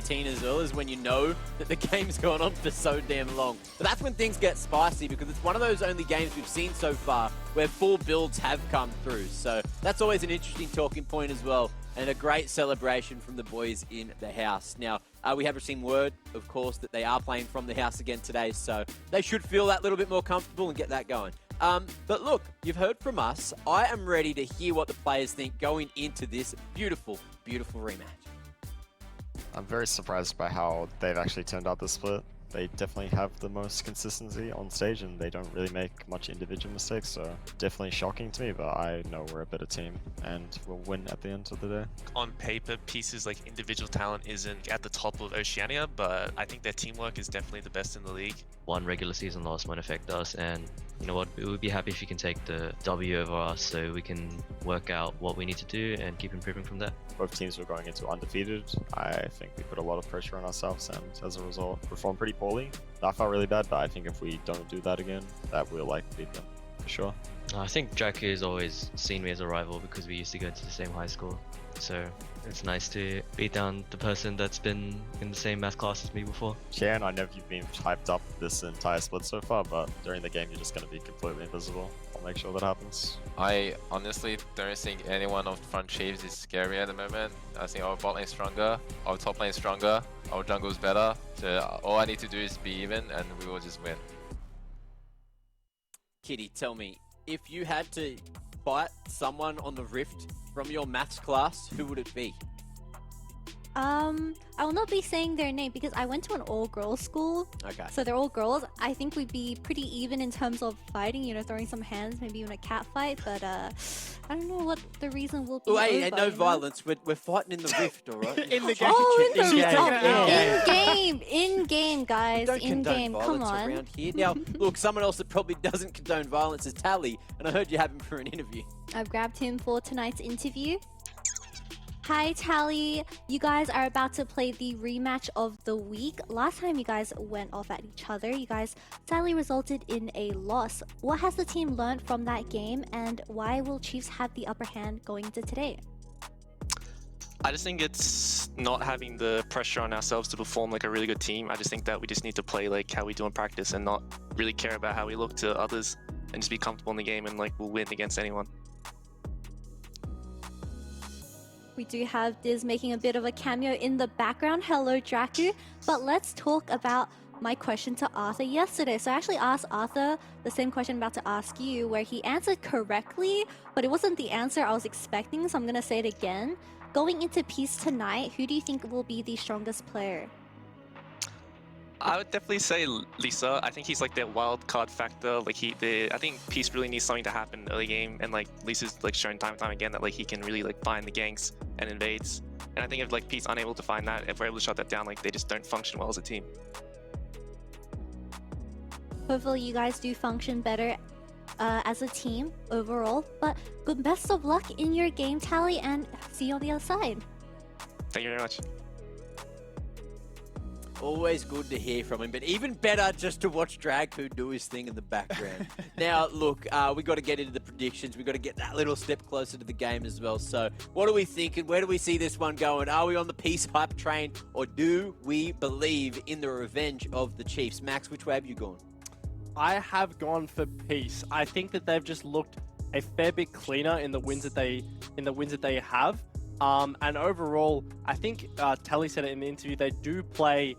18 as well, is when you know that the game's gone on for so damn long. But that's when things get spicy, because it's one of those only games we've seen so far where full builds have come through. So that's always an interesting talking point as well, and a great celebration from the boys in the house. Now, we have received word, of course, that they are playing from the house again today, so they should feel that little bit more comfortable and get that going. But look, you've heard from us. I am ready to hear what the players think going into this beautiful, beautiful rematch. I'm very surprised by how they've actually turned out the split. They definitely have the most consistency on stage and they don't really make much individual mistakes, so definitely shocking to me, but I know we're a better team and we'll win at the end of the day. On paper, Peace's like individual talent isn't at the top of Oceania, but I think their teamwork is definitely the best in the league. One regular season loss won't affect us, and you know what, we would be happy if you can take the W over us so we can work out what we need to do and keep improving from there. Both teams were going into undefeated. I think we put a lot of pressure on ourselves and as a result performed pretty poorly. I felt really bad, but I think if we don't do that again, that we'll beat them for sure. I think Draku has always seen me as a rival because we used to go to the same high school, so it's nice to beat down the person that's been in the same math class as me before. Sharon, I know you've been hyped up this entire split so far, but during the game you're just going to be completely invisible. I'll make sure that happens. I honestly don't think anyone of the front Chiefs is scary at the moment. I think our bot lane is stronger, our top lane is stronger, our jungle is better. So all I need to do is be even and we will just win. Kitty, tell me, if you had to fight someone on the Rift from your maths class, who would it be? I will not be saying their name because I went to an all-girls school. Okay. So they're all girls. I think we'd be pretty even in terms of fighting, you know, throwing some hands, maybe even a cat fight, but I don't know what the reason will be. Oh, hey, over, no you know? violence. We're fighting in the Rift, all right? In the game. Oh, in the In-game. in-game, guys, Don't condone in-game. Come violence on. around here. Now, look, someone else that probably doesn't condone violence is Tally, and I heard you have him for an interview. I've grabbed him for tonight's interview. Hi Tally, you guys are about to play the rematch of the week. Last time you guys went off at each other, you guys sadly resulted in a loss. What has the team learned from that game, and why will Chiefs have the upper hand going into today? I just think it's not having the pressure on ourselves to perform like a really good team. I just think that we just need to play like how we do in practice and not really care about how we look to others and just be comfortable in the game and like we'll win against anyone. We do have Diz making a bit of a cameo in the background. Hello, Draku. But let's talk about my question to Arthur yesterday. So I actually asked Arthur the same question I'm about to ask you, where he answered correctly, but it wasn't the answer I was expecting, so I'm going to say it again. Going into Peace tonight, who do you think will be the strongest player? I would definitely say Lisa. I think he's like that wild card factor. Like I think Peace really needs something to happen in the early game, and like Lisa's like shown time and time again that like he can really like find the ganks and invades. And I think if like Peace unable to find that, if we're able to shut that down, like they just don't function well as a team. Hopefully you guys do function better as a team overall. But good, best of luck in your game, Tally, and see you on the other side. Thank you very much. Always good to hear from him, but even better just to watch Draku do his thing in the background. Now, look, we got to get into the predictions. We got to get that little step closer to the game as well. So, what are we thinking? Where do we see this one going? Are we on the Peace hype train, or do we believe in the revenge of the Chiefs? Max, which way have you gone? I have gone for Peace. I think that they've just looked a fair bit cleaner in the wins that they have. And overall, I think Tally said it in the interview, they do play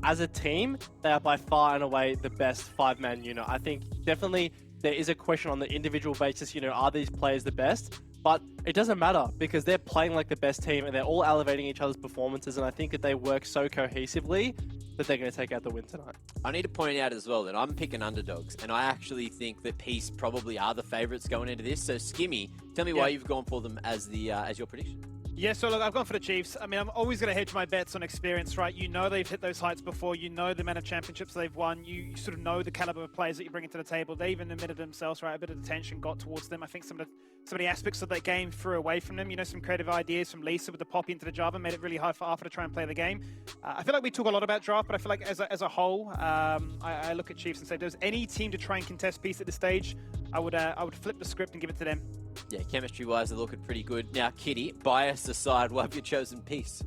as a team. They are by far and away the best five-man unit. I think definitely there is a question on the individual basis, you know, are these players the best? But it doesn't matter because they're playing like the best team and they're all elevating each other's performances, and I think that they work so cohesively that they're going to take out the win tonight. I need to point out as well that I'm picking underdogs, and I actually think that Peace probably are the favourites going into this. So Skimmy, tell me why you've gone for them as your prediction. Yeah, so look, I've gone for the Chiefs. I mean, I'm always going to hedge my bets on experience, right? You know they've hit those heights before. You know the amount of championships they've won. You sort of know the caliber of players that you bring into the table. They even admitted themselves, right? A bit of attention got towards them. I think some of the aspects of that game threw away from them. You know, some creative ideas from Lisa with the pop into the Java made it really hard for Arthur to try and play the game. I feel like we talk a lot about draft, but I feel like as a whole, I look at Chiefs and say, if there's any team to try and contest Peace at this stage, I would flip the script and give it to them. Yeah, chemistry-wise, they're looking pretty good. Now, Kitty, bias aside, why have you chosen Peace?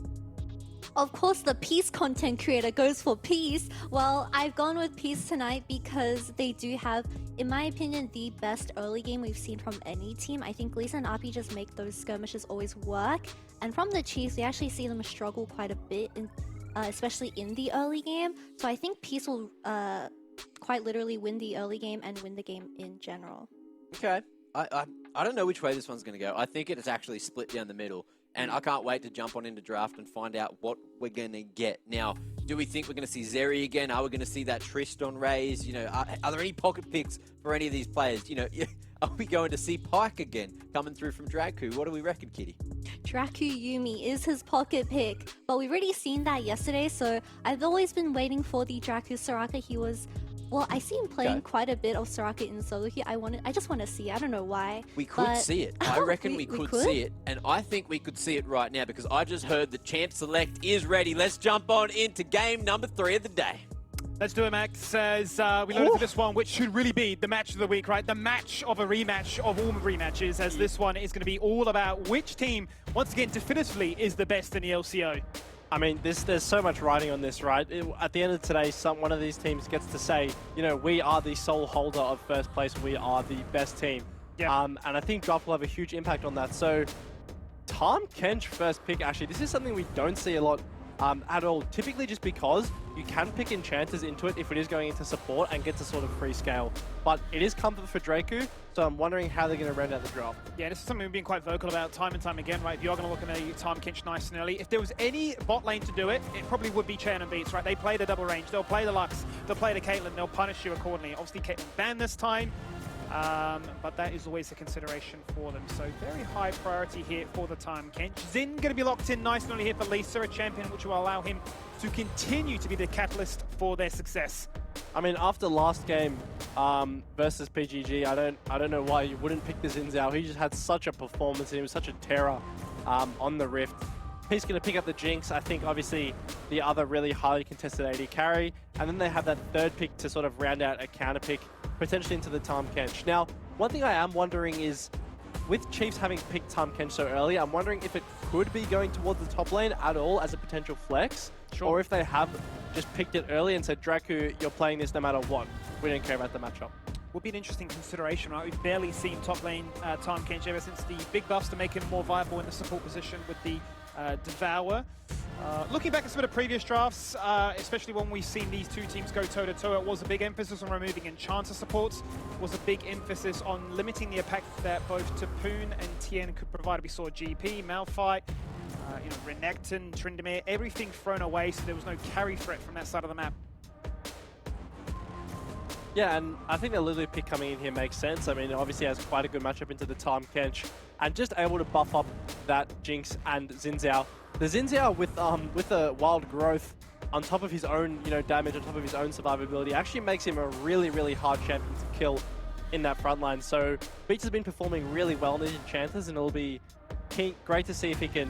Of course, the Peace content creator goes for Peace. Well, I've gone with Peace tonight because they do have, in my opinion, the best early game we've seen from any team. I think Lisa and RP just make those skirmishes always work. And from the Chiefs, we actually see them struggle quite a bit, especially in the early game. So I think Peace will quite literally win the early game and win the game in general. Okay. I don't know which way this one's going to go. I think it's actually split down the middle. And I can't wait to jump on into draft and find out what we're going to get. Now, do we think we're going to see Zeri again? Are we going to see that Tristan raise? You know, are there any pocket picks for any of these players? You know, are we going to see Pyke again coming through from Draku? What do we reckon, Kitty? Draku Yumi is his pocket pick, but we've already seen that yesterday, so I've always been waiting for the Draku Soraka. He was... Well, I see him playing quite a bit of Soraka in solo here. I just want to see it. I don't know why. We could see it. I reckon we could see it. And I think we could see it right now because I just heard the Champ Select is ready. Let's jump on into game number 3 of the day. Let's do it, Max. As we loaded for this one, which should really be the match of the week, right? The match of a rematch of all rematches, as this one is going to be all about which team, once again, definitively is the best in the LCO. I mean, there's so much riding on this, right? At the end of today, one of these teams gets to say, you know, we are the sole holder of first place. We are the best team. Yeah. And I think draft will have a huge impact on that. So, Tom Kench first pick, actually, this is something we don't see a lot at all. Typically just because you can pick enchanters into it if it is going into support and gets a sort of free scale. But it is comfort for Draku, so I'm wondering how they're going to round out the draft. Yeah, this is something we've been quite vocal about time and time again, right? If you're going to look at a Tom Kinch nice and early, if there was any bot lane to do it, it probably would be Chen and Beats, right? They play the double range, they'll play the Lux, they'll play the Caitlyn, they'll punish you accordingly. Obviously, Caitlyn banned this time, but that is always a consideration for them. So very high priority here for the Tom Kench. Zin going to be locked in nice and early here for Lisa, a champion which will allow him to continue to be the catalyst for their success. I mean, after last game versus PGG, I don't know why you wouldn't pick the Xin Zhao. He just had such a performance and he was such a terror on the Rift. He's going to pick up the Jinx. I think, obviously, the other really highly contested AD carry. And then they have that third pick to sort of round out a counter pick, potentially into the Tahm Kench. Now, one thing I am wondering is, with Chiefs having picked Tahm Kench so early, I'm wondering if it could be going towards the top lane at all as a potential flex. Sure. Or if they have just picked it early and said, Draku, you're playing this no matter what. We don't care about the matchup. Would be an interesting consideration, right? We've barely seen top lane Tahm Kench ever since the big buffs to make him more viable in the support position with the Devour. Looking back at some of the previous drafts, especially when we've seen these two teams go toe-to-toe, it was a big emphasis on removing enchanter supports. It was a big emphasis on limiting the impact that both Tapoon and Tien could provide. We saw GP, Malphite, Renekton, Tryndamere, everything thrown away, so there was no carry threat from that side of the map. Yeah, and I think the Lulu pick coming in here makes sense. I mean, it obviously has quite a good matchup into the Tahm Kench, and just able to buff up that Jinx and Xin Zhao. The Xin Zhao with a wild growth on top of his own, damage, on top of his own survivability, actually makes him a really, really hard champion to kill in that front line. So Beach has been performing really well in these enchanters, and it'll be great to see if he can,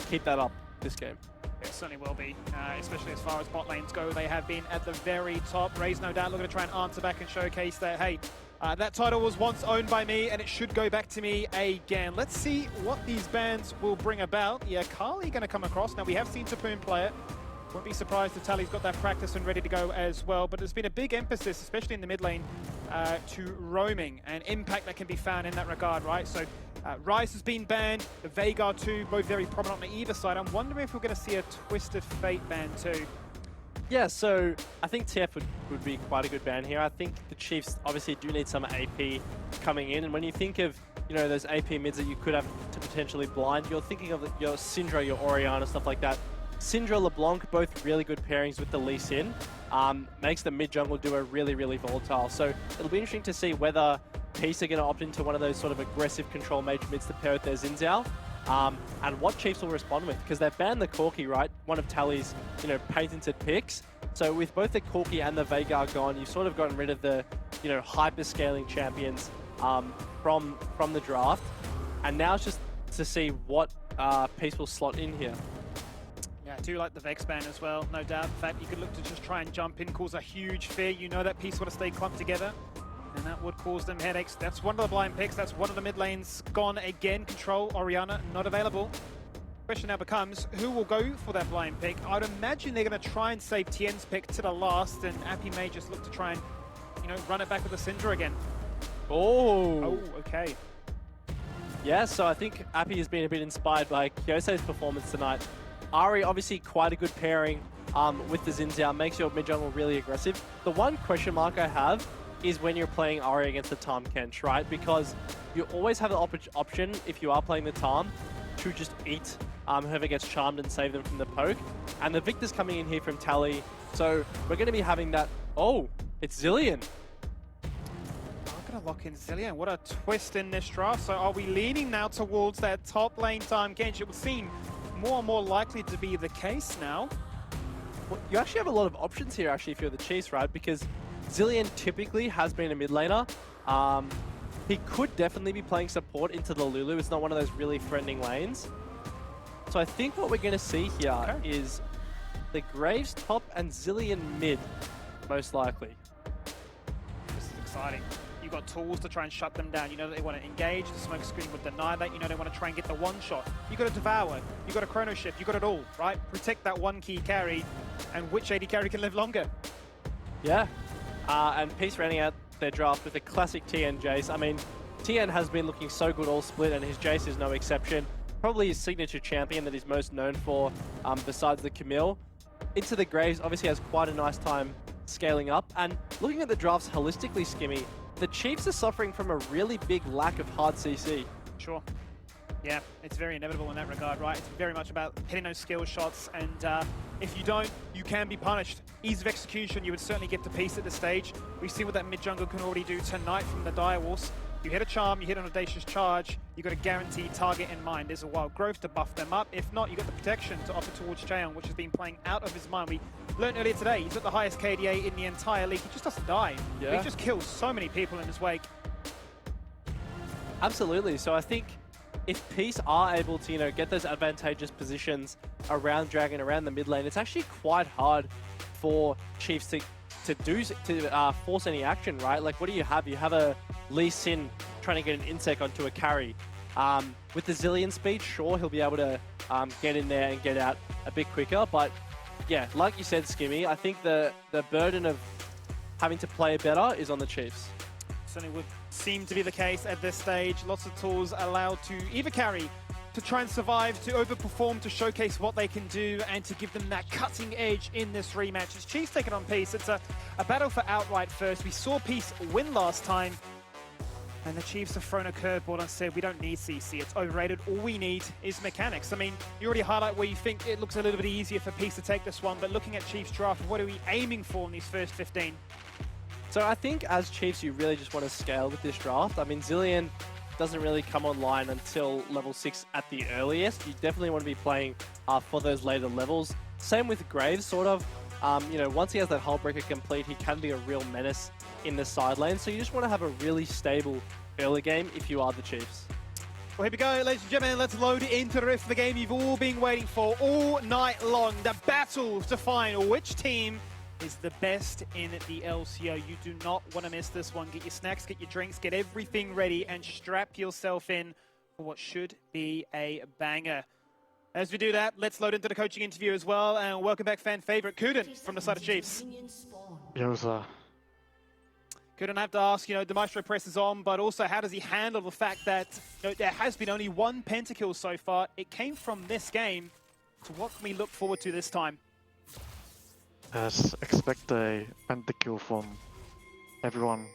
keep that up this game. It certainly will be, especially as far as bot lanes go. They have been at the very top. Raze, no doubt, looking to try and answer back and showcase that, hey, that title was once owned by me and it should go back to me again. Let's see what these bans will bring about. Yeah, Kali going to come across. Now, we have seen Tapoon play it. Won't be surprised if Tally's got that practice and ready to go as well. But there's been a big emphasis, especially in the mid lane, to roaming and impact that can be found in that regard, right? So Ryze has been banned, the Veigar too, both very prominent on either side. I'm wondering if we're going to see a Twisted Fate ban too. Yeah, so I think TF would be quite a good ban here. I think the Chiefs obviously do need some AP coming in. And when you think of, those AP mids that you could have to potentially blind, you're thinking of your Syndra, your Orianna, stuff like that. Syndra, LeBlanc, both really good pairings with the Lee Sin. Makes the mid-jungle duo really, really volatile. So it'll be interesting to see whether Peace are going to opt into one of those sort of aggressive control mage mids to pair with their Xin Zhao. And what Chiefs will respond with, because they've banned the Corki, right? One of Tally's, patented picks. So with both the Corki and the Veigar gone, you've sort of gotten rid of the, hyper-scaling champions from the draft. And now it's just to see what Peace will slot in here. Yeah, I do like the Vex ban as well, no doubt. In fact, you could look to just try and jump in, cause a huge fear. You know that Peace want to stay clumped together, and that would cause them headaches. That's one of the blind picks. That's one of the mid lanes gone again. Control, Orianna, not available. Question now becomes, who will go for that blind pick? I'd imagine they're going to try and save Tien's pick to the last, and Appy may just look to try and, run it back with the Syndra again. Oh, okay. Yeah, so I think Appy has been a bit inspired by Kyose's performance tonight. Ari, obviously quite a good pairing with the Xin Zhao, makes your mid jungle really aggressive. The one question mark I have is when you're playing Ari against the Tahm Kench, right? Because you always have the option, if you are playing the Tahm, to just eat whoever gets charmed and save them from the poke. And the Victor's coming in here from Tally, so we're going to be having that. Oh, it's Zilean. I'm going to lock in Zilean. What a twist in this draft. So are we leaning now towards that top lane Tahm Kench? It would seem more and more likely to be the case now. Well, you actually have a lot of options here, actually, if you're the Chiefs, right? Because Zilean typically has been a mid laner. He could definitely be playing support into the Lulu. It's not one of those really threatening lanes. So I think what we're going to see here is the Graves top and Zilean mid, most likely. This is exciting. You've got tools to try and shut them down. You know that they want to engage. The smoke screen would deny that. You know they want to try and get the one shot. You got a Devour. You got a Chrono Shift. You got it all, right? Protect that one key carry. And which AD carry can live longer? Yeah. And Peace rounding out their draft with a classic TN Jace. I mean, TN has been looking so good all split, and his Jace is no exception. Probably his signature champion that he's most known for, besides the Camille. Into the Graves obviously has quite a nice time scaling up. And looking at the drafts holistically, Skimmy, the Chiefs are suffering from a really big lack of hard CC. Sure. Yeah, it's very inevitable in that regard, right? It's very much about hitting those skill shots, and if you don't, you can be punished. Ease of execution, you would certainly get to Peace at this stage. We see what that mid jungle can already do tonight from the Direwolves. You hit a charm, you hit an audacious charge, you got a guaranteed target in mind. There's a wild growth to buff them up. If not, you got the protection to offer towards Cheon, which has been playing out of his mind. We learned earlier today, he's got the highest KDA in the entire league. He just doesn't die. Yeah. He just kills so many people in his wake. Absolutely. So I think if Peace are able to, get those advantageous positions around Dragon, around the mid lane, it's actually quite hard for Chiefs to force any action, right? Like, what do you have? You have a Lee Sin trying to get an insect onto a carry. With the Zilean speed, sure, he'll be able to get in there and get out a bit quicker. But yeah, like you said, Skimmy, I think the burden of having to play better is on the Chiefs. Certainly would seem to be the case at this stage. Lots of tools allowed to either carry, to try and survive, to overperform, to showcase what they can do, and to give them that cutting edge in this rematch. As Chiefs take it on Peace, it's a battle for outright first. We saw Peace win last time, and the Chiefs have thrown a curveball and said, we don't need CC, it's overrated. All we need is mechanics. I mean, you already highlight where you think it looks a little bit easier for Peace to take this one, but looking at Chiefs draft, what are we aiming for in these first 15? So I think as Chiefs, you really just want to scale with this draft. I mean, Zilean doesn't really come online until level 6 at the earliest. You definitely want to be playing for those later levels. Same with Graves, sort of. Once he has that Hullbreaker complete, he can be a real menace in the side lane. So you just want to have a really stable early game if you are the Chiefs. Well, here we go, ladies and gentlemen. Let's load into the riff, the game you've all been waiting for all night long. The battle to find which team is the best in the LCO. You do not want to miss this one. Get your snacks, get your drinks, get everything ready, and strap yourself in for what should be a banger. As we do that, let's load into the coaching interview as well, and welcome back fan favorite Kuden from the side of Chiefs. Yeah, sir. Kuden, I have to ask, the Maestro press is on, but also how does he handle the fact that there has been only one pentakill so far? It came from this game. So what can we look forward to this time? Expect a pentakill from everyone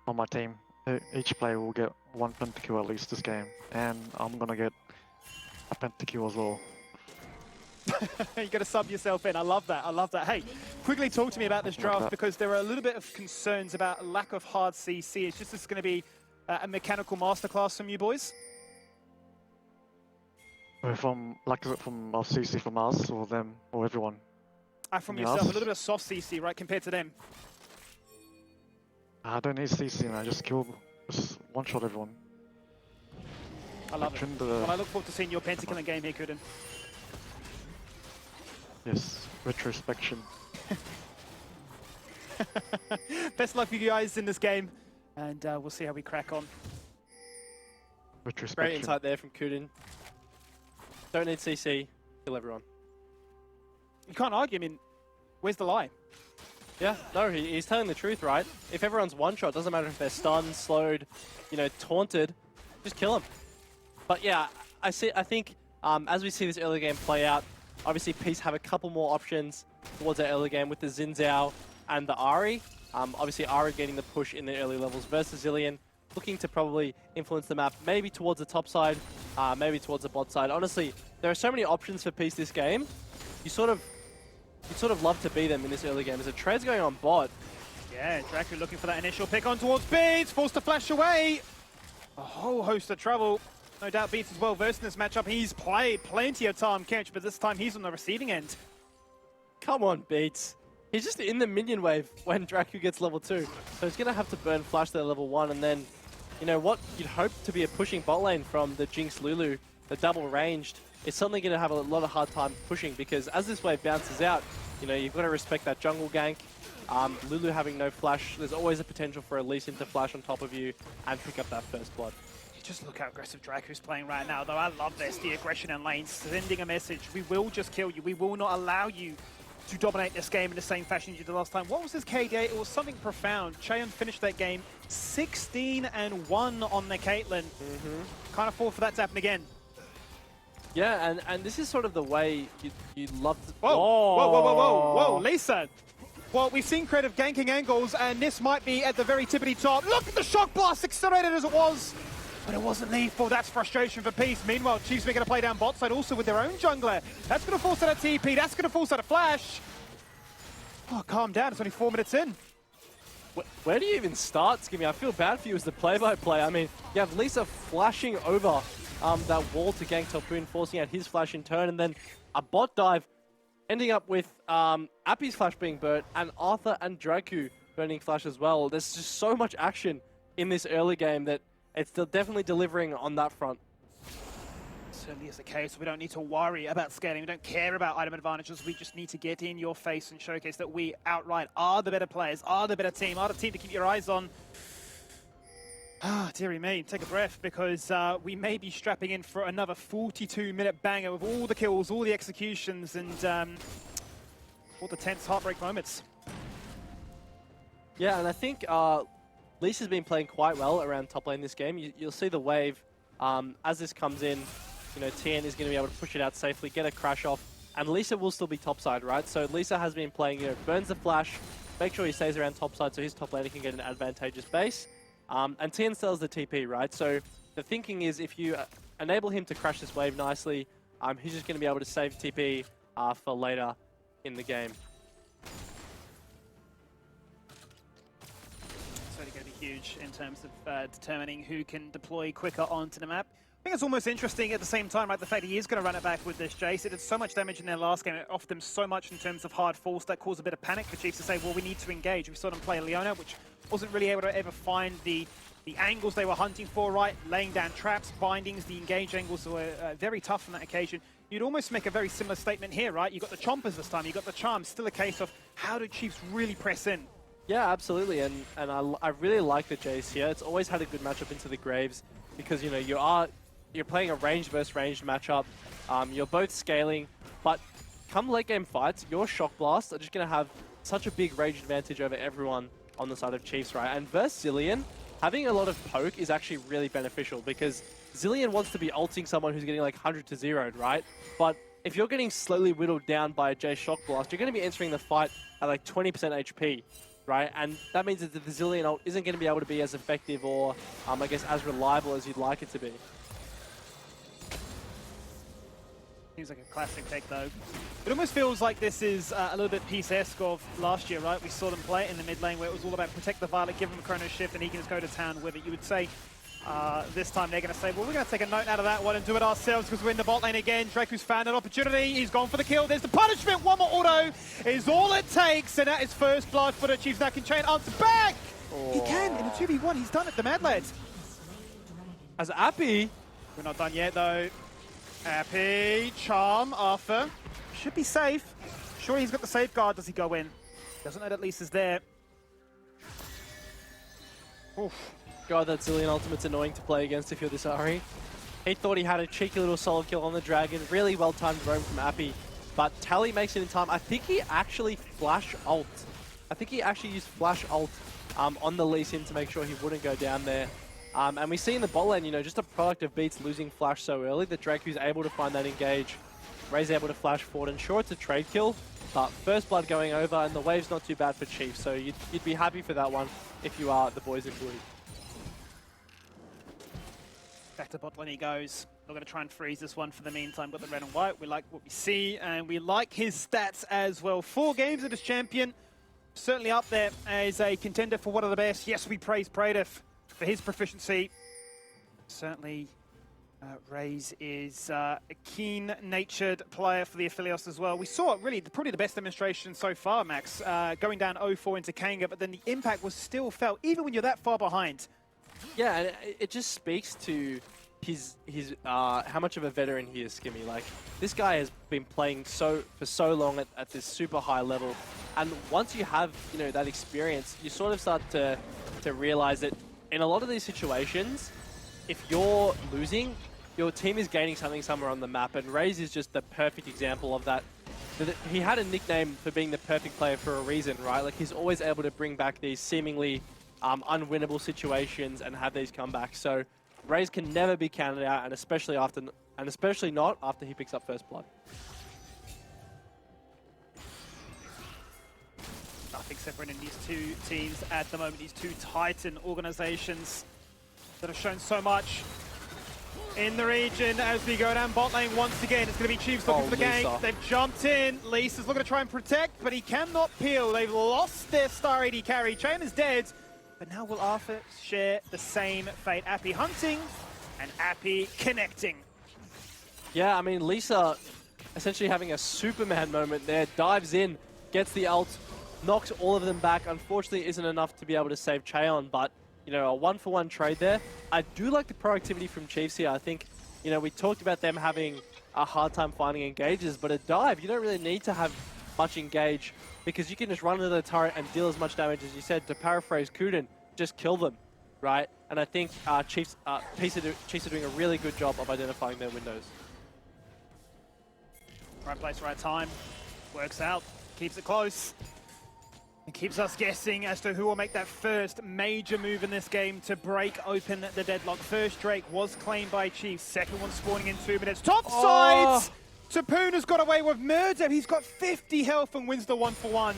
on my team. Each player will get one pentakill at least this game, and I'm gonna get a pentakill as well. You got to sub yourself in. I love that. I love that. Hey, quickly talk to me about this draft, because there are a little bit of concerns about lack of hard CC. It's just this going to be a mechanical masterclass from you boys? From CC from us or them or everyone? From yourself, a little bit of soft CC, right, compared to them? I don't need CC, man. Just one-shot everyone. I love it. Well, I look forward to seeing your pentakilling game here, Kuden. Yes, retrospection. Best luck for you guys in this game, and we'll see how we crack on. Retrospection. Great insight there from Kuden. Don't need CC. Kill everyone. You can't argue. I mean, where's the lie? Yeah, no, he's telling the truth, right? If everyone's one shot, doesn't matter if they're stunned, slowed, you know, taunted, just kill them. But yeah, I think as we see this early game play out, obviously Peace have a couple more options towards their early game with the Xin Zhao and the Ahri. Obviously Ahri getting the push in the early levels versus Zilean, looking to probably influence the map, maybe towards the top side, maybe towards the bot side. Honestly, there are so many options for Peace this game. You'd sort of love to be them in this early game. As a trade's going on bot. Yeah, Dracu looking for that initial pick on towards Beats, forced to flash away. A whole host of trouble. No doubt Beats is well versed in this matchup. He's played plenty of time catch, but this time he's on the receiving end. Come on, Beats. He's just in the minion wave when Dracu gets level 2. So he's going to have to burn flash their level 1, and then, you know, what you'd hope to be a pushing bot lane from the Jinx Lulu, the double ranged, is suddenly going to have a lot of hard time pushing, because as this wave bounces out, you know, you've got to respect that jungle gank. Lulu having no flash, there's always a potential for a Lee Sin to flash on top of you and pick up that first blood. Just look how aggressive Dracu's playing right now, though. I love this, the aggression in lane, sending a message. We will just kill you. We will not allow you to dominate this game in the same fashion you did last time. What was his KDA? It was something profound. Cheon finished that game 16-1 on the Caitlyn. Can't afford for that to happen again. Yeah, and this is sort of the way you'd love to... Whoa, whoa, whoa, whoa, whoa, whoa, Lisa. Well, we've seen creative ganking angles, and this might be at the very tippity top. Look at the shock blast, accelerated as it was. But it wasn't lethal. That's frustration for Peace. Meanwhile, Chiefs are going to play down bot side also with their own jungler. That's going to force out a TP. That's going to force out a flash. Oh, calm down. It's only 4 minutes in. Where do you even start, Skimmy? I feel bad for you as the play-by-play. I mean, you have Lisa flashing over that wall to gank Topoon, forcing out his flash in turn, and then a bot dive, ending up with Appy's flash being burnt, and Arthur and Dracu burning flash as well. There's just so much action in this early game that it's still definitely delivering on that front. Certainly is the case. We don't need to worry about scaling. We don't care about item advantages. We just need to get in your face and showcase that we outright are the better players, are the better team, are the team to keep your eyes on. Ah, dearie me, take a breath, because we may be strapping in for another 42-minute banger with all the kills, all the executions, and all the tense heartbreak moments. Yeah, and I think Lisa's been playing quite well around top lane this game. You'll see the wave as this comes in. You know, TN is going to be able to push it out safely, get a crash off, and Lisa will still be topside, right? So Lisa has been playing, you know, burns the flash, make sure he stays around topside so his top laner can get an advantageous base. And TN sells the TP, right? So the thinking is if you enable him to crash this wave nicely, he's just going to be able to save TP for later in the game. Certainly going to be huge in terms of determining who can deploy quicker onto the map. I think it's almost interesting at the same time, right? The fact he is going to run it back with this Jace. It did so much damage in their last game. It offered them so much in terms of hard force that caused a bit of panic for Chiefs to say, well, we need to engage. We saw them play Leona, which wasn't really able to ever find the angles they were hunting for, right? Laying down traps, bindings, the engage angles were very tough on that occasion. You'd almost make a very similar statement here, right? You got the Chompers this time, you got the Charms. Still a case of how do Chiefs really press in? Yeah, absolutely, and I really like the Jace here. It's always had a good matchup into the Graves because, you know, you're playing a ranged versus ranged matchup. You're both scaling, but come late game fights, your Shock Blasts are just going to have such a big range advantage over everyone on the side of Chiefs, right? And versus Zilean, having a lot of poke is actually really beneficial because Zilean wants to be ulting someone who's getting like 100 to 0'd, right? But if you're getting slowly whittled down by a Jace Shock Blast, you're going to be entering the fight at like 20% HP, right? And that means that the Zilean ult isn't going to be able to be as effective or, I guess, as reliable as you'd like it to be. Seems like a classic take, though. It almost feels like this is a little bit Peace-esque of last year, right? We saw them play it in the mid lane where it was all about protect the Violet, give him a Chrono Shift, and he can just go to town with it. You would say this time they're going to say, well, we're going to take a note out of that one and do it ourselves because we're in the bot lane again. Dracu's found an opportunity. He's gone for the kill. There's the punishment. One more auto is all it takes, and that is first blood for the Chiefs. Now can Chain answer back. Oh. He can in a 2v1. He's done it, the Mad Lads. As Appy. We're not done yet, though. Appy, Charm, Arthur. Should be safe. Sure, he's got the safeguard. Does he go in? Doesn't know that Lisa's there. Oof. God, that Zilean ultimate's annoying to play against if you're this Ahri. He thought he had a cheeky little solo kill on the Dragon. Really well timed roam from Appy. But Tally makes it in time. I think he actually flash ult. I think he actually used flash ult on the Lee Sin to make sure he wouldn't go down there. And we see in the bot lane, you know, just a product of Beats losing flash so early that Draku's able to find that engage. Ray's able to flash forward, and sure, it's a trade kill, but first blood going over, and the wave's not too bad for Chief, so you'd be happy for that one if you are the boys in blue. Back to bot lane he goes. We're going to try and freeze this one for the meantime. Got the red and white. We like what we see, and we like his stats as well. 4 games as champion. Certainly up there as a contender for one of the best. Yes, we praise Praetif for his proficiency. Certainly, Raze is a keen-natured player for the Aphelios as well. We saw really probably the best demonstration so far, Max, going down 0-4 into Kanga, but then the impact was still felt, even when you're that far behind. Yeah, and it just speaks to his how much of a veteran he is, Skimmy. Like, this guy has been playing for so long at this super high level, and once you have, you know, that experience, you sort of start to realize that in a lot of these situations, if you're losing, your team is gaining something somewhere on the map, and Raze is just the perfect example of that. He had a nickname for being the perfect player for a reason, right? Like, he's always able to bring back these seemingly unwinnable situations and have these comebacks. So Raze can never be counted out, and especially not after he picks up first blood. Nothing separating these two teams at the moment. These two Titan organizations that have shown so much in the region. As we go down bot lane once again, it's going to be Chiefs looking for the gank. They've jumped in. Lisa's looking to try and protect, but he cannot peel. They've lost their star AD carry. Chain is dead. But now will Arthur share the same fate? Appy hunting and Appy connecting. Yeah, I mean, Lisa essentially having a Superman moment there. Dives in, gets the ult, knocks all of them back. Unfortunately, isn't enough to be able to save Cheon, but, you know, a 1-for-1 trade there. I do like the proactivity from Chiefs here. I think, you know, we talked about them having a hard time finding engages, but a dive, you don't really need to have much engage, because you can just run into the turret and deal as much damage as you said. To paraphrase Kuden, just kill them, right? And I think Chiefs are doing a really good job of identifying their windows. Right place, right time. Works out. Keeps it close. It keeps us guessing as to who will make that first major move in this game to break open the deadlock. First Drake was claimed by Chiefs. Second one spawning in 2 minutes. Top sides! Tapoon has got away with murder. He's got 50 health and wins the 1-for-1.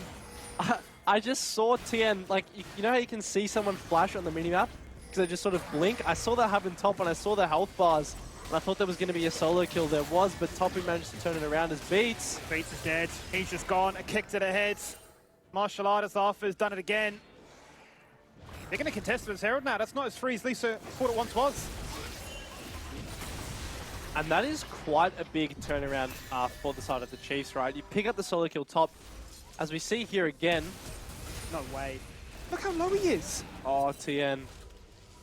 I just saw TN, like, you know how you can see someone flash on the minimap? Because they just sort of blink? I saw that happen top, and I saw the health bars. And I thought there was going to be a solo kill. There was, but Topu managed to turn it around as Beats. Beats is dead. He's just gone. A kick to the head. Martial artist Arthur's done it again. They're going to contest with his Herald now. That's not as free as Lisa thought it once was. And that is quite a big turnaround for the side of the Chiefs, right? You pick up the solo kill top. As we see here again. No way. Look how low he is. Oh, TN.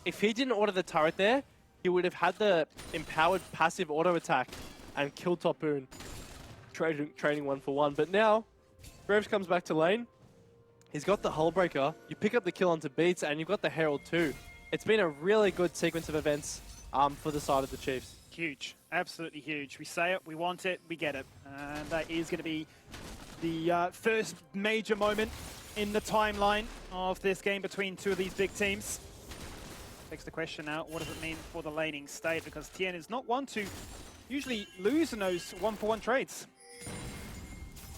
If he didn't order the turret there, he would have had the empowered passive auto attack and killed Topoon, trading 1-for-1. But now, Graves comes back to lane. He's got the Hull Breaker. You pick up the kill onto Beats, and you've got the Herald too. It's been a really good sequence of events for the side of the Chiefs. Huge. Absolutely huge. We say it, we want it, we get it. And that is going to be the first major moment in the timeline of this game between two of these big teams. Begs the question now, what does it mean for the laning state? Because Tien is not one to usually lose in those 1-for-1 trades.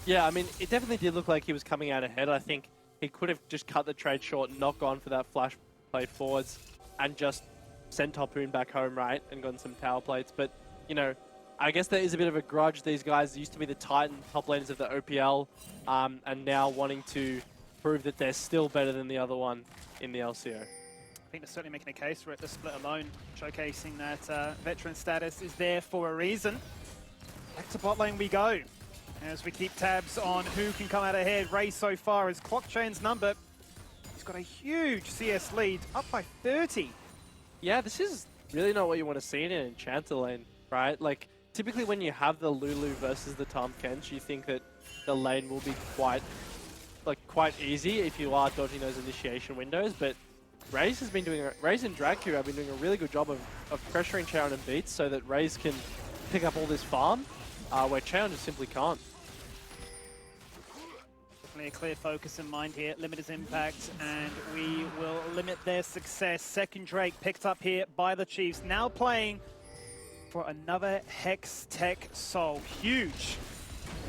Yeah, I mean, it definitely did look like he was coming out ahead. I think he could have just cut the trade short, not gone for that flash play forwards, and just sent Topoon back home, right, and gotten some tower plates. But, you know, I guess there is a bit of a grudge. These guys used to be the Titan top laners of the OPL, and now wanting to prove that they're still better than the other one in the LCO. I think they're certainly making a case for it, the split alone, showcasing that veteran status is there for a reason. Back to bot lane we go, as we keep tabs on who can come out ahead. Ray so far is clock Chain's number. He's got a huge CS lead, up by 30. Yeah, this is really not what you want to see in an Enchanter lane, right? Like, typically when you have the Lulu versus the Tahm Kench, you think that the lane will be quite easy if you are dodging those initiation windows, but Raze and Dragku have been doing a really good job of pressuring Charon and Beats so that Raze can pick up all this farm, where Charon just simply can't. Definitely a clear focus in mind here, limit his impact, and we will limit their success. Second Drake picked up here by the Chiefs, now playing for another HEXTECH Soul. Huge.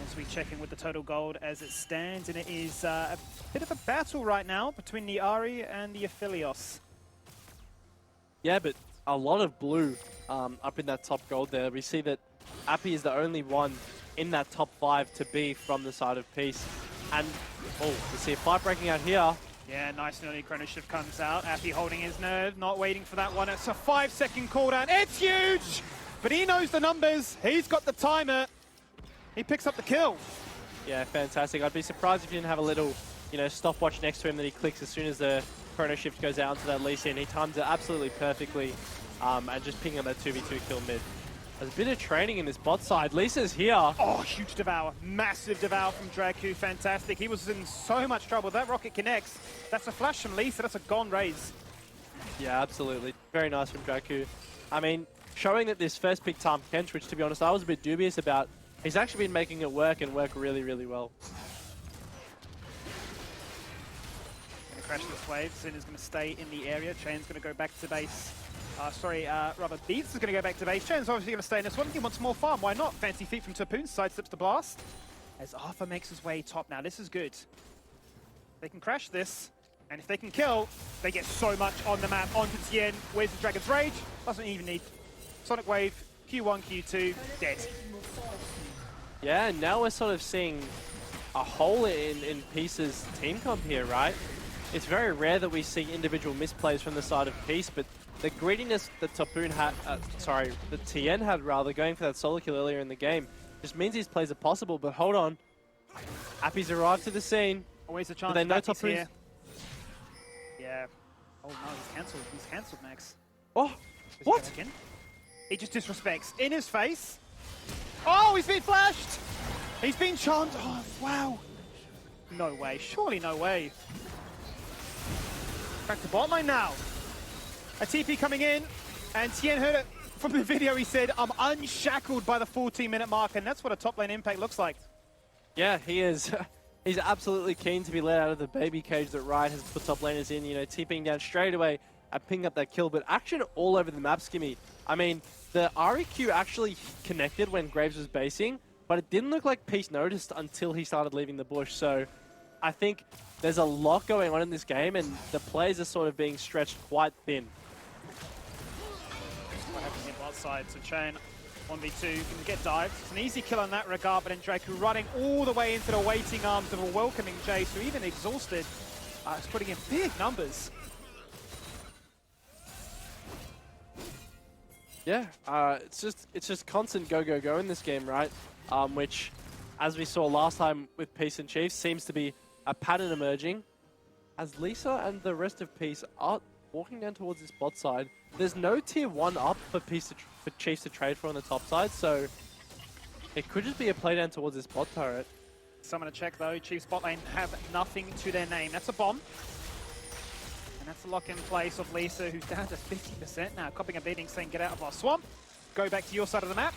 As we check in with the total gold as it stands, and it is a bit of a battle right now between the Ari and the Aphelios. Yeah, but a lot of blue up in that top gold there. We see that Appy is the only one in that top 5 to be from the side of Peace. And, oh, we see a fight breaking out here. Yeah, nice and early Chrono Shift comes out. Appy holding his nerve, not waiting for that one. It's a 5-second cooldown. It's huge! But he knows the numbers. He's got the timer. He picks up the kill. Yeah, fantastic. I'd be surprised if he didn't have a little, stopwatch next to him that he clicks as soon as the Chrono Shift goes out into that Lee Sin. He times it absolutely perfectly and just picking up that 2v2 kill mid. There's a bit of training in this bot side. Lisa's here. Oh, huge devour. Massive devour from Dragku. Fantastic. He was in so much trouble. That rocket connects. That's a flash from Lisa. That's a gone Raze. Yeah, absolutely. Very nice from Dragku. I mean, showing that this first pick Tahm Kench, which to be honest I was a bit dubious about, he's actually been making it work and work really, really well. Gonna crash this wave. Sin is gonna stay in the area. Chain's gonna go back to base. Rather Beats is gonna go back to base. Chain's obviously gonna stay in this one. He wants more farm. Why not? Fancy feet from Tapoon. Sidesteps the blast. As Arthur makes his way top now. This is good. They can crash this. And if they can kill, they get so much on the map. Onto Tien. Where's the Dragon's Rage? Doesn't even need Sonic Wave. Q1, Q2. Dead. Yeah, and now we're sort of seeing a hole in Peace's team comp here, right? It's very rare that we see individual misplays from the side of Peace, but the greediness that Tapoon had, that Tien had rather, going for that solo kill earlier in the game, just means these plays are possible. But hold on, Appy's arrived to the scene. Always a chance. Do they know Tapoon's Tapoon's here. Yeah. Oh no, he's cancelled. He's cancelled, Max. Oh, what? He just disrespects. In his face. Oh, he's been flashed! He's been charmed. Oh, wow. No way. Surely no way. Back to bot lane now. A TP coming in, and Tien heard it from the video. He said, I'm unshackled by the 14-minute mark, and that's what a top lane impact looks like. Yeah, he is. He's absolutely keen to be let out of the baby cage that Riot has put top laners in, TPing down straight away and picking up that kill. But action all over the map, Skimmy. I mean, the REQ actually connected when Graves was basing, but it didn't look like Peace noticed until he started leaving the bush. So I think there's a lot going on in this game, and the players are sort of being stretched quite thin. What happens in bot side? So Chain 1v2 can get dived. It's an easy kill in that regard, but then Dragku running all the way into the waiting arms of a welcoming Jace, who even exhausted is putting in big numbers. Yeah, it's just constant go in this game, right? Which, as we saw last time with Peace and Chiefs, seems to be a pattern emerging. As Lisa and the rest of Peace are walking down towards this bot side, there's no tier 1 up for Chiefs to trade for on the top side, so it could just be a play down towards this bot turret. Someone to check though. Chiefs bot lane have nothing to their name. That's a bomb. And that's a lock in place of Lisa, who's down to 50% now. Copping a beating, saying get out of our swamp. Go back to your side of the map.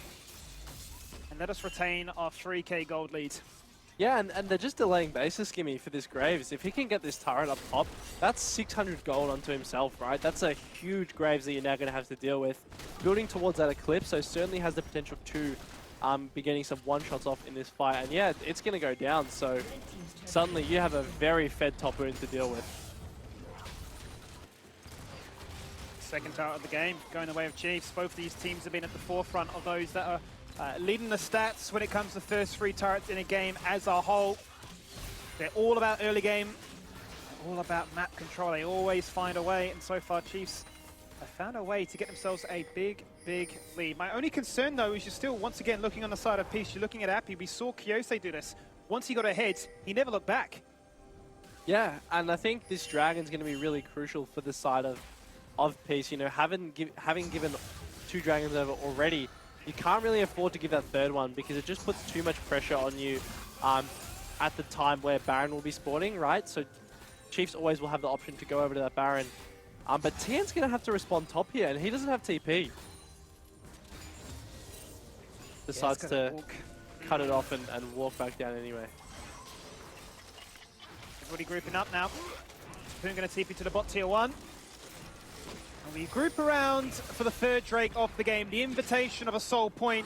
And let us retain our 3k gold lead. Yeah, and they're just delaying basis, Skimmy, for this Graves. If he can get this turret up top, that's 600 gold onto himself, right? That's a huge Graves that you're now going to have to deal with. Building towards that Eclipse, so certainly has the potential to be getting some one-shots off in this fight. And yeah, it's going to go down, so suddenly you have a very fed top wound to deal with. Second turret of the game, going the way of Chiefs. Both of these teams have been at the forefront of those that are leading the stats when it comes to first 3 turrets in a game as a whole. They're all about early game, all about map control. They always find a way, and so far Chiefs have found a way to get themselves a big lead. My only concern though is you're still once again looking on the side of Peace. You're looking at Appy. We saw Kyose do this. Once he got ahead, he never looked back. Yeah, and I think this Dragon's going to be really crucial for the side of Peace. Having given 2 Dragons over already, you can't really afford to give that 3rd one because it just puts too much pressure on you at the time where Baron will be spawning, right? So Chiefs always will have the option to go over to that Baron But Tien's going to have to respond top here, and he doesn't have TP. Decides to cut it off and walk back down anyway. Everybody grouping up now. Spoon going to TP to the bot tier 1. And we group around for the third Drake of the game. The invitation of a soul point.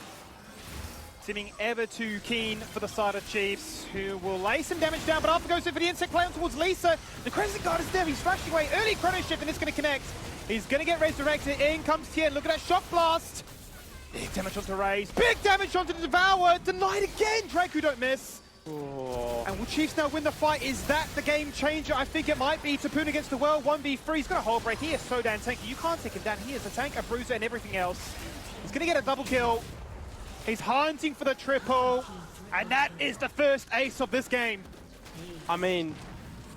Seeming ever too keen for the side of Chiefs, who will lay some damage down, but Arthur goes in for the insect play on towards Lisa. The Crimson Guard is there, he's flashing away. Early chrono shift, and it's going to connect. He's going to get resurrected. In comes Tien, look at that shock blast. Big damage onto Raze, big damage onto the Devour. Denied again, Drake who don't miss. Oh. And will Chiefs now win the fight? Is that the game changer? I think it might be. Tapoon against the world, 1v3. He's got a whole break. He is so damn tanky. You can't take him down. He is a tank, a bruiser, and everything else. He's going to get a double kill. He's hunting for the triple, and that is the first ace of this game. I mean,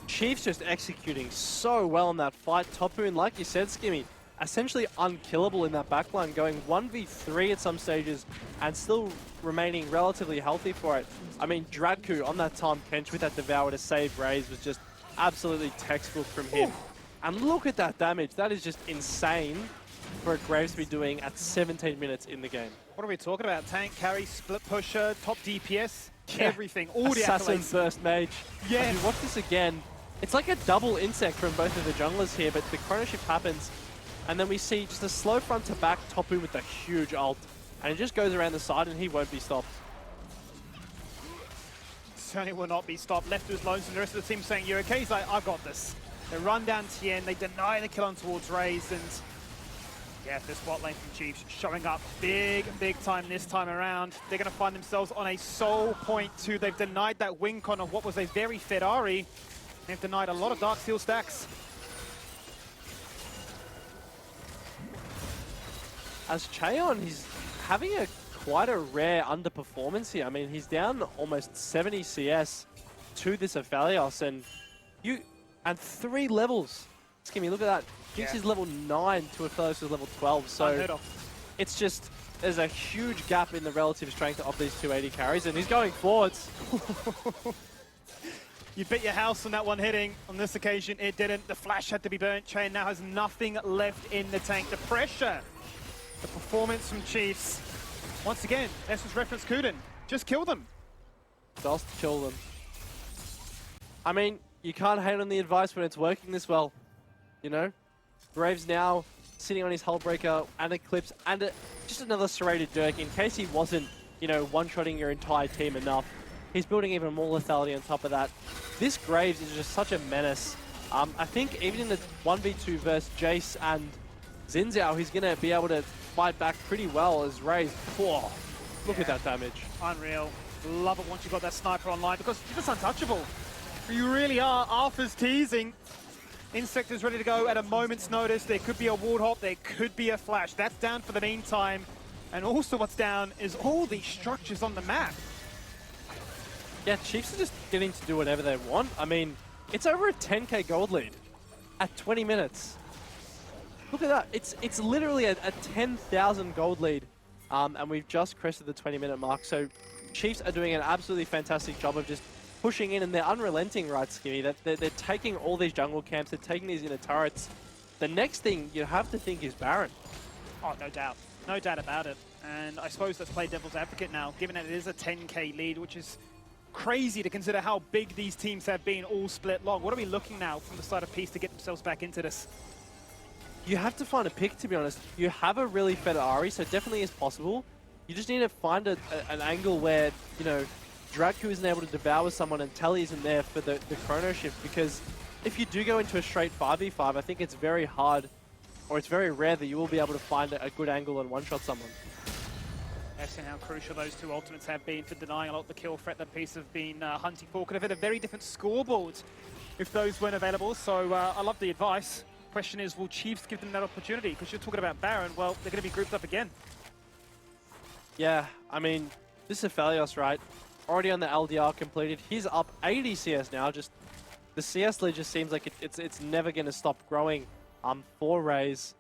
Chiefs just executing so well in that fight. Tapoon, like you said, Skimmy, essentially unkillable in that backline, going 1v3 at some stages and still remaining relatively healthy for it. I mean, Dradku on that Tahm Kench with that Devour to save Raze was just absolutely textbook from him. And look at that damage. That is just insane for a Graves to be doing at 17 minutes in the game. What are we talking about? Tank, carry, split pusher, top DPS, everything. All the Assassin, accolades. burst mage. Yeah. If you watch this again, it's like a double insect from both of the junglers here, but the chrono shift happens, and then we see just a slow front to back Tapu with a huge ult, and it just goes around the side and he won't be stopped. Certainly will not be stopped. Left to his loans, and the rest of the team saying, "You're okay." He's like, "I've got this." They run down Tien, they deny the kill on towards Raze, and yeah, the spot lane from Chiefs showing up big time this time around. They're going to find themselves on a soul point too. They've denied that win con of what was a very fed Ari. They've denied a lot of Dark Steel stacks. As Cheon, he's having quite a rare underperformance here. I mean, he's down almost 70 CS to this Aphelios, and 3 levels. Skimmy, look at that. Jinx is level 9 to Aphelios is level 12, so it's just, there's a huge gap in the relative strength of these 280 carries, and he's going forwards. You bet your house on that one hitting. On this occasion, it didn't. The flash had to be burnt. Chain now has nothing left in the tank. The pressure, the performance from Chiefs. Once again, Essence reference Kuden. Just kill them. Just kill them. I mean, you can't hate on the advice when it's working this well, you know? Graves now sitting on his Hullbreaker and Eclipse and just another serrated Dirk in case he wasn't, you know, one-shotting your entire team enough. He's building even more lethality on top of that. This Graves is just such a menace. I think even in the 1v2 versus Jace and Xin Zhao, he's going to be able to fight back pretty well as Raze. Whoa, look at that damage. Unreal. Love it once you've got that sniper online because you're just untouchable. You really are. Arthur's teasing. Insect is ready to go at a moment's notice. There could be a ward hop, there could be a flash. That's down for the meantime. And also what's down is all these structures on the map. Yeah, Chiefs are just getting to do whatever they want. I mean, it's over a 10k gold lead at 20 minutes. Look at that. It's literally a 10,000 gold lead. And we've just crested the 20-minute mark. So Chiefs are doing an absolutely fantastic job of just pushing in, and they're unrelenting, right, Skimmy? They're taking all these jungle camps, they're taking these inner turrets. The next thing you have to think is Baron. Oh, no doubt. No doubt about it. And I suppose let's play devil's advocate now, given that it is a 10k lead, which is crazy to consider how big these teams have been all split long. What are we looking now from the side of Peace to get themselves back into this? You have to find a pick, to be honest. You have a really fed Ari, so it definitely is possible. You just need to find an angle where, you know, Dradku isn't able to devour someone and Telly isn't there for the chrono shift, because if you do go into a straight 5v5, I think it's very hard, or it's very rare that you will be able to find a good angle and one-shot someone. I've seen how crucial those two ultimates have been for denying a lot of the kill threat that Peace have been hunting for. Could have had a very different scoreboard if those weren't available, so I love the advice. Question is, will Chiefs give them that opportunity? Because you're talking about Baron, well, they're going to be grouped up again. Yeah, I mean, this is Aphelios, right? Already on the LDR completed. He's up 80 CS now. Just the CS lead just seems like it's never going to stop growing for Raze.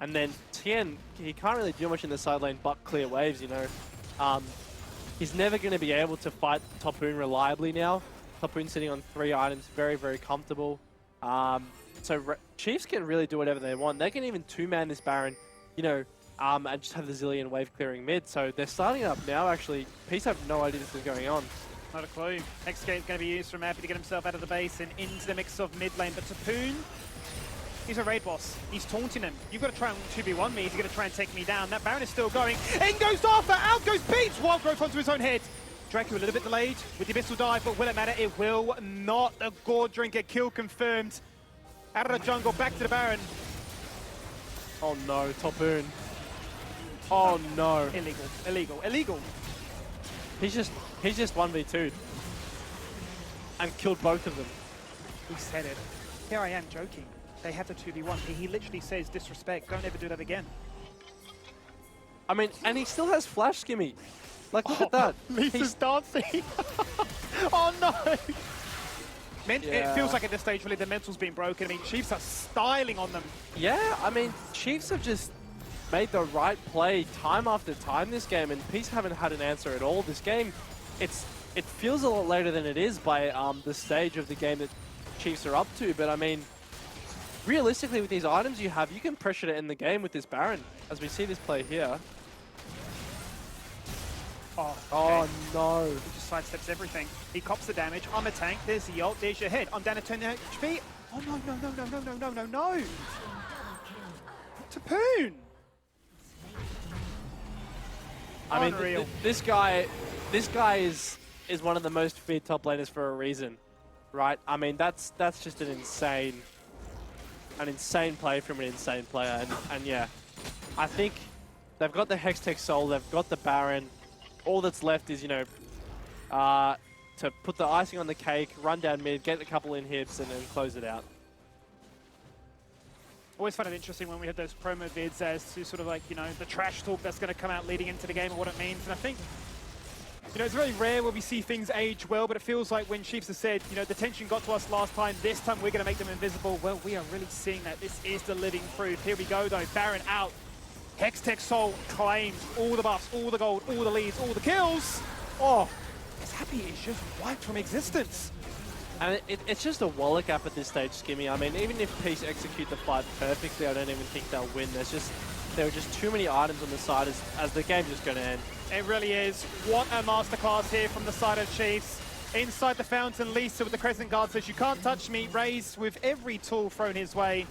And then Tien, he can't really do much in the side lane but clear waves, you know. He's never going to be able to fight Tapoon reliably now. Tapoon sitting on 3 items, very, very comfortable. So Chiefs can really do whatever they want. They can even two-man this Baron, you know, and just have the Zillion wave clearing mid. So they're starting it up now, actually. Peace have no idea this is going on. Not a clue. HEXTECH is going to be used from Appy to get himself out of the base and into the mix of mid lane. But Tapoon, he's a raid boss. He's taunting him. You've got to try and 2v1 me. He's going to try and take me down. That Baron is still going. In goes Arthur. Out goes Peach. Wild growth onto his own head. Draco a little bit delayed with the Abyssal dive, but will it matter? It will not. The Gore Drinker kill confirmed. Out of the jungle, back to the Baron. Oh no, Tapoon. Oh no. Illegal, illegal, illegal. He's just 1v2'd. And killed both of them. He said it. Here I am joking. They have the 2v1. He literally says disrespect. Don't ever do that again. I mean, and he still has flash, Skimmy. Like, look at that. Lisa's dancing. Oh no. It feels like at this stage, really, the mental's been broken. I mean, Chiefs are styling on them. Yeah, I mean, Chiefs have just made the right play time after time this game, and Peace haven't had an answer at all. This game, it feels a lot later than it is by the stage of the game that Chiefs are up to, but I mean, realistically, with these items you have, you can pressure to end the game with this Baron, as we see this play here. Oh, okay. Oh no. He just sidesteps everything. He cops the damage. I'm a tank. There's the ult. There's your head. I'm down to 10 HP. Oh no, no, no, no, no, no, no, no, no. Tapoon. I mean, Unreal. this guy is one of the most feared top laners for a reason, right? I mean, that's just an insane play from an insane player, and yeah, I think they've got the HEXTECH Soul, they've got the Baron. All that's left is, you know, to put the icing on the cake, run down mid, get a couple inhibs, and then close it out. Always find it interesting when we have those promo vids as to sort of like, you know, the trash talk that's going to come out leading into the game and what it means. And I think, you know, it's very rare where we see things age well, but it feels like when Chiefs have said, you know, the tension got to us last time, this time we're going to make them invisible. Well, we are really seeing that. This is the living proof. Here we go, though. Baron out. HEXTECH Soul claims all the buffs, all the gold, all the leads, all the kills. Oh, it's happy it's just wiped from existence. And it's just a wallet gap at this stage, Skimmy. I mean, even if Peace execute the fight perfectly, I don't even think they'll win. There are just too many items on the side as the game's just going to end. It really is. What a masterclass here from the side of Chiefs. Inside the fountain, Lisa with the Crescent Guard says, "You can't touch me." Raze with every tool thrown his way.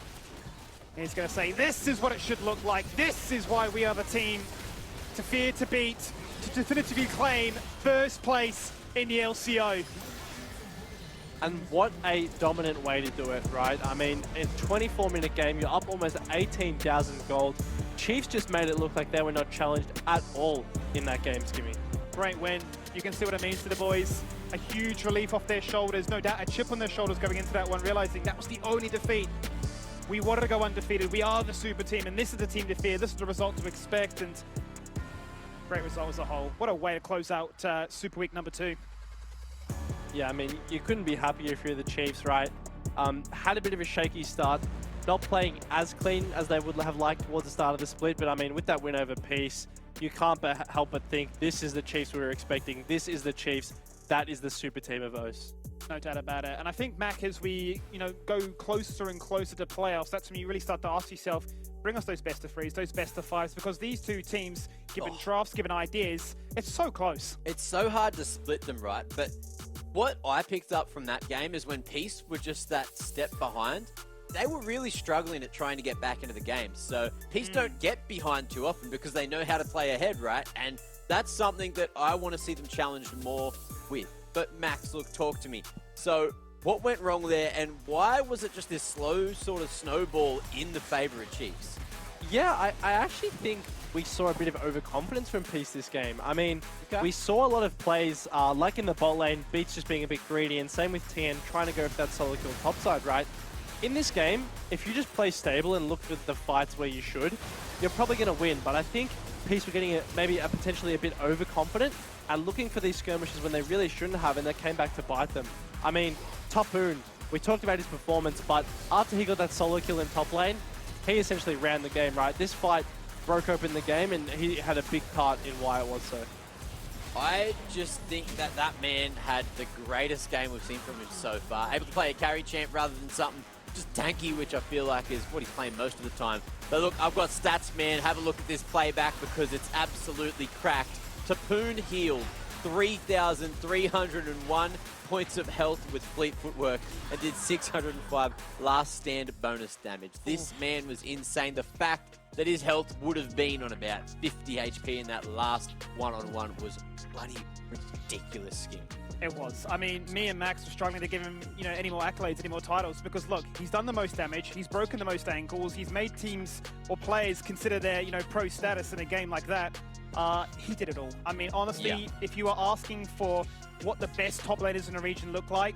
He's going to say, this is what it should look like. This is why we are the team to fear, to beat, to definitively claim first place in the LCO. And what a dominant way to do it, right? I mean, in a 24-minute game, you're up almost 18,000 gold. Chiefs just made it look like they were not challenged at all in that game, Skimmy. Great win. You can see what it means to the boys. A huge relief off their shoulders. No doubt a chip on their shoulders going into that one, realizing that was the only defeat. We wanted to go undefeated. We are the super team, and this is the team to fear. This is the result to expect, and great result as a whole. What a way to close out Super Week number 2. Yeah, I mean, you couldn't be happier if you're the Chiefs, right? Had a bit of a shaky start, not playing as clean as they would have liked towards the start of the split, but I mean, with that win over Peace, you can't help but think this is the Chiefs we were expecting. This is the Chiefs. That is the super team of O's. No doubt about it. And I think, Mac, as we, you know, go closer and closer to playoffs, that's when you really start to ask yourself, bring us those best of threes, those best of fives, because these two teams, given drafts, given ideas, it's so close. It's so hard to split them, right? But what I picked up from that game is when Peace were just that step behind, they were really struggling at trying to get back into the game. So Peace don't get behind too often because they know how to play ahead, right? And that's something that I want to see them challenged more with. But Max, look, talk to me. So what went wrong there, and why was it just this slow sort of snowball in the favour of Chiefs? Yeah, I actually think we saw a bit of overconfidence from Peace this game. I mean, we saw a lot of plays, like in the bot lane, Beats just being a bit greedy, and same with TN, trying to go for that solo kill topside, right? In this game, if you just play stable and look for the fights where you should, you're probably going to win. But I think Peace were getting maybe potentially a bit overconfident and looking for these skirmishes when they really shouldn't have, and they came back to bite them. I mean, Tapoon, we talked about his performance, but after he got that solo kill in top lane, he essentially ran the game, right? This fight broke open the game, and he had a big part in why it was so. I just think that man had the greatest game we've seen from him so far. Able to play a carry champ rather than something just tanky, which I feel like is what he's playing most of the time. But look, I've got stats, man. Have a look at this playback because it's absolutely cracked. Tapoon healed 3,301 points of health with Fleet Footwork and did 605 last stand bonus damage. This man was insane. The fact that his health would have been on about 50 HP in that last one-on-one was bloody ridiculous skill. It was. I mean, me and Max were struggling to give him, any more accolades, any more titles, because look, he's done the most damage, he's broken the most ankles, he's made teams or players consider their, pro status in a game like that. He did it all. I mean, honestly, if you are asking for what the best top laners in the region look like,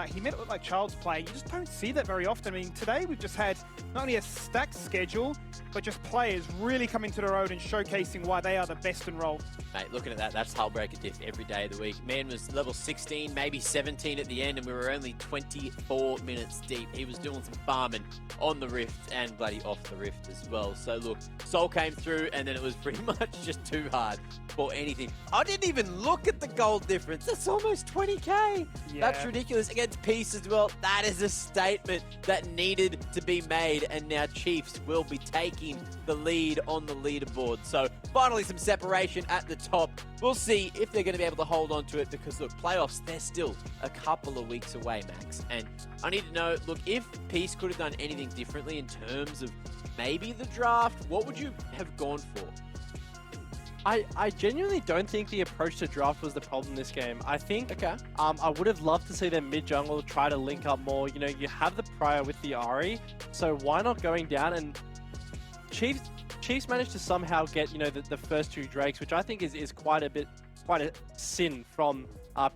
he made it look like child's play. You just don't see that very often. I mean, today we've just had not only a stacked schedule, but just players really coming to their own and showcasing why they are the best in role. Mate, looking at that, that's Hullbreaker diff every day of the week. Man was level 16, maybe 17 at the end, and we were only 24 minutes deep. He was doing some farming on the Rift and bloody off the Rift as well. So look, Soul came through, and then it was pretty much just too hard for anything. I didn't even look at the gold difference. That's almost 20k. Yeah. That's ridiculous. Against Peace as well, that is a statement that needed to be made, and now Chiefs will be taking the lead on the leaderboard. So finally some separation at the top. We'll see if they're going to be able to hold on to it because, look, playoffs, they're still a couple of weeks away, Max. And I need to know, look, if Peace could have done anything differently in terms of maybe the draft, what would you have gone for? I genuinely don't think the approach to draft was the problem this game. I think I would have loved to see them mid-jungle try to link up more. You have the prior with the Ahri, so why not going down? And Chiefs managed to somehow get, the first two Drakes, which I think is quite a sin from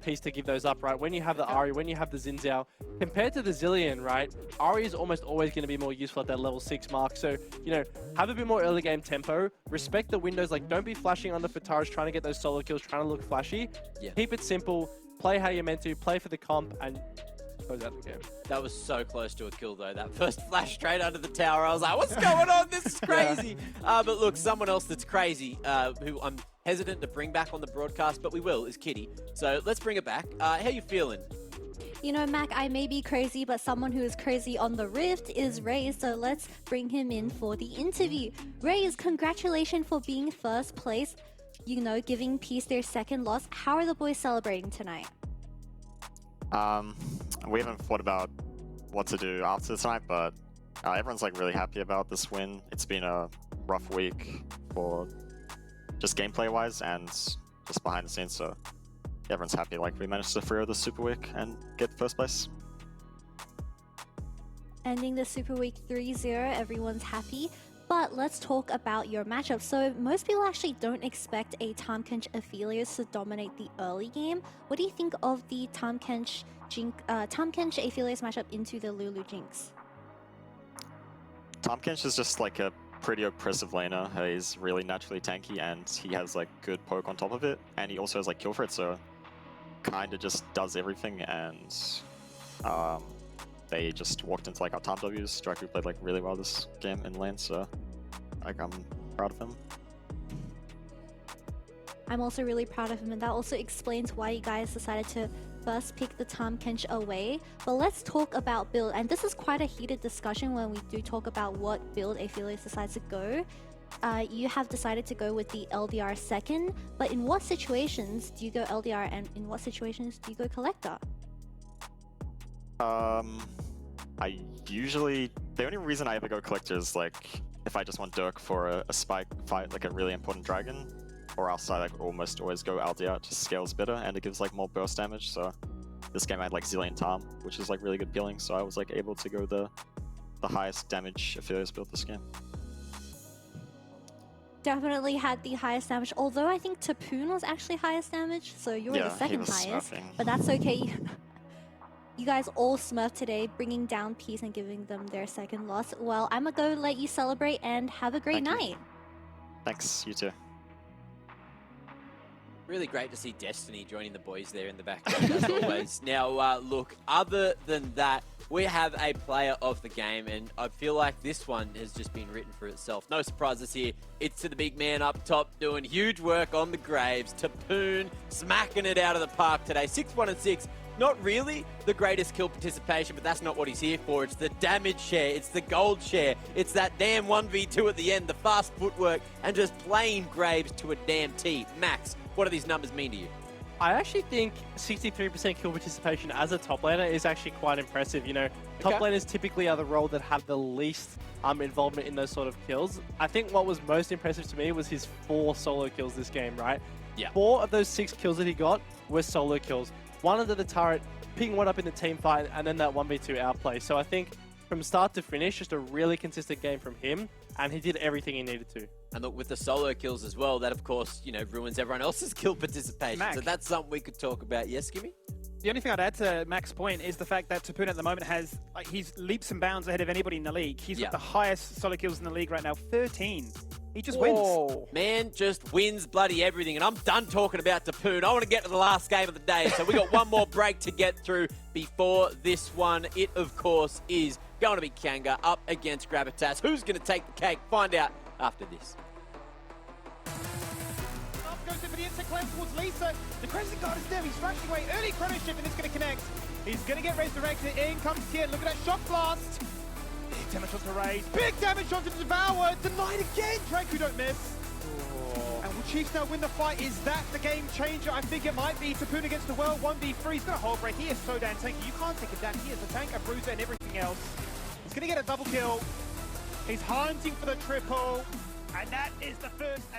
Peace to give those up, right? When you have the Ahri, when you have the Xin Zhao, compared to the Zilean, right? Ahri is almost always going to be more useful at that level 6 mark. So, have a bit more early game tempo, respect the windows, like don't be flashing on the Fataras trying to get those solo kills, trying to look flashy. Yeah. Keep it simple, play how you're meant to, play for the comp, and close out the game. That was so close to a kill, though. That first flash straight under the tower. I was like, what's going on? This is crazy. But look, someone else that's crazy, who I'm hesitant to bring back on the broadcast, but we will, is Kitty. So let's bring it back. How you feeling? Mac, I may be crazy, but someone who is crazy on the Rift is Raze, so let's bring him in for the interview. Raze, congratulations for being first place, giving Peace their second loss. How are the boys celebrating tonight? We haven't thought about what to do after tonight, but everyone's really happy about this win. It's been a rough week for just gameplay wise and just behind the scenes, so everyone's happy. We managed to free the Super Week and get first place. Ending the Super Week 3-0, everyone's happy. But let's talk about your matchup. So most people actually don't expect a Tahm Kench Aphelios to dominate the early game. What do you think of the Tahm Kench Aphelios matchup into the Lulu Jinx? Tahm Kench is just a pretty oppressive laner. He's really naturally tanky and he has good poke on top of it, and he also has kill threat, so kinda just does everything. And they just walked into our Tahm Ws. Draku played really well this game in lane, so I'm proud of him. I'm also really proud of him, and that also explains why you guys decided to first pick the Tahm Kench away. But let's talk about build, and this is quite a heated discussion when we do talk about what build Aphelios decides to go. You have decided to go with the LDR second, but in what situations do you go LDR, and in what situations do you go Collector? I usually, the only reason I ever go Collector is if I just want Dirk for a spike fight, a really important dragon, or else I almost always go LDR. It just scales better and it gives more burst damage. So this game I had Zilean Tahm, which is really good peeling, so I was able to go the highest damage Aphelios build this game. Definitely had the highest damage, although I think Tapoon was actually highest damage, so you were the second highest. But that's okay. You guys all smurfed today, bringing down Peace and giving them their second loss. Well, I'm gonna go let you celebrate and have a great night. Thanks, you too. Really great to see Destiny joining the boys there in the background, as always. Now, look, other than that, we have a player of the game, and I feel like this one has just been written for itself. No surprises here. It's to the big man up top doing huge work on the Graves. Tapoon smacking it out of the park today. 6-1-6. not really the greatest kill participation, but that's not what he's here for. It's the damage share, it's the gold share, it's that damn 1v2 at the end, the fast footwork, and just playing Graves to a damn T. Max, what do these numbers mean to you? I actually think 63% kill participation as a top laner is actually quite impressive. You know, top laners typically are the role that have the least involvement in those sort of kills. I think what was most impressive to me was his 4 solo kills this game, right? Yeah. 4 of those 6 kills that he got were solo kills. One under the turret, picking one up in the team fight, and then that 1v2 outplay. So I think from start to finish, just a really consistent game from him, and he did everything he needed to. And look, with the solo kills as well, that of course, you know, ruins everyone else's kill participation. Mac. So that's something we could talk about. Yes, Gimme? The only thing I'd add to Mac's point is the fact that Tapun at the moment has, like, he's leaps and bounds ahead of anybody in the league. He's got the highest solo kills in the league right now, 13. He just wins. Man just wins bloody everything. And I'm done talking about Tapun. I want to get to the last game of the day. So we got one more break to get through before this one. It, of course, is going to be Kanga up against Gravitas. Who's going to take the cake? Find out after this. Goes in for the insect clamp towards Lisa. The Crescent Guard is there. He's flashing away. Early chrono shift, and it's going to connect. He's going to get resurrected. In comes Tien. Look at that shock blast. Big damage onto Raze. Big damage onto Devour. Denied again. Draku don't miss. And will Chiefs now win the fight? Is that the game changer? I think it might be. Tapun against the world. 1v3. He's got a whole break. He is so damn tanky. You can't take him down. He is a tank, a bruiser, and everything else. He's going to get a double kill. He's hunting for the triple. And that is the first.